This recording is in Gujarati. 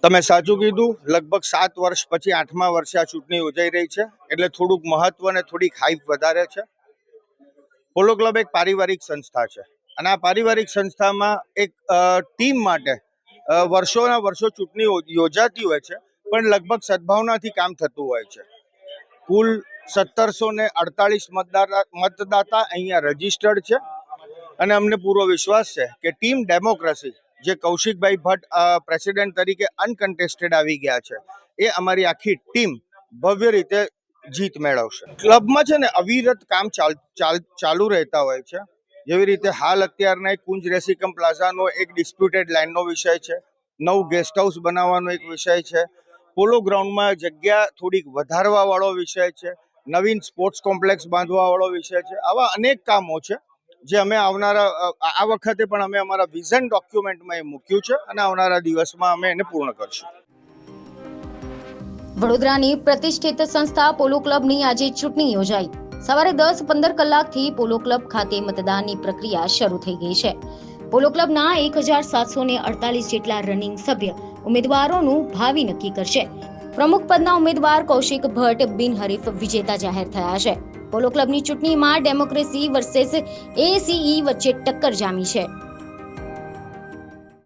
તમે સાચું કીધું. લગભગ 7 વર્ષ પછી 8મા વર્ષે આ ચૂંટણી યોજાઈ રહી છે, એટલે થોડુંક મહત્વ અને થોડીક હાઈપ વધારે છે. પોલો ક્લબ એક પારિવારિક સંસ્થા છે અને આ પારિવારિક સંસ્થામાં એક ટીમ માટે વર્ષોના વર્ષો ચૂંટણી યોજાતી હોય છે, પણ લગભગ સદભાવનાથી કામ થતું હોય છે. કુલ 1748 મતદાતા અહીંયા રજીસ્ટર્ડ છે અને અમને પૂરો વિશ્વાસ છે કે ટીમ ડેમોક્રેસી, જે કૌશિકભાઈ ભટ્ટ પ્રેસિડેન્ટ તરીકે અનકન્ટેસ્ટેડ આવી ગયા છે, એ અમારી આખી ટીમ ભવ્ય રીતે જીત મેળવશે. ક્લબમાં છે ને અવિરત કામ ચાલુ રહેતા હોય છે. જેવી રીતે હાલ અત્યારના કુંજ રેસીકમ પ્લાઝાનો એક ડિસ્પ્યુટેડ લેન્ડનો વિષય છે, નવું ગેસ્ટ હાઉસ બનાવવાનો એક વિષય છે, પોલો ગ્રાઉન્ડમાં જગ્યા થોડીક વધારવા વાળો વિષય છે, નવીન સ્પોર્ટ્સ કોમ્પ્લેક્સ બાંધવા વાળો વિષય છે. આવા અનેક કામો છે જે અમે આ વખતે પણ અમે અમારા વિઝન ડોક્યુમેન્ટમાં એ મૂક્યું છે અને આવનારા દિવસમાં અમે એને પૂર્ણ કરશું. વડોદરાની પ્રતિષ્ઠિત સંસ્થા પોલો ક્લબની આજે ચૂંટણી યોજાઈ. સવારે 10:15 કલાકથી પોલો ક્લબ ખાતે મતદાનની પ્રક્રિયા શરૂ થઈ ગઈ છે. પોલો ક્લબના 1748 જેટલા રનિંગ સભ્ય ઉમેદવારોનું ભાવિ નક્કી કરશે. પ્રમુખ પદના ઉમેદવાર કૌશિક ભટ્ટ બિનહરીફ વિજેતા જાહેર થયા છે. પોલો ક્લબની ચૂંટણીમાં ડેમોક્રેસી વર્સેસ એસીઈ વચ્ચે ટક્કર જામી છે.